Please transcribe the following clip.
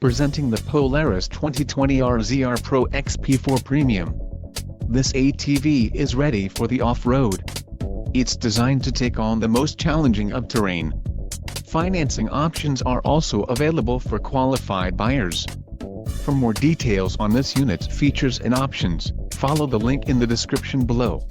Presenting the Polaris 2020 RZR Pro XP for Premium. This ATV is ready for the off-road. It's designed to take on the most challenging of terrain. Financing options are also available for qualified buyers. For more details on this unit's features and options, follow the link in the description below.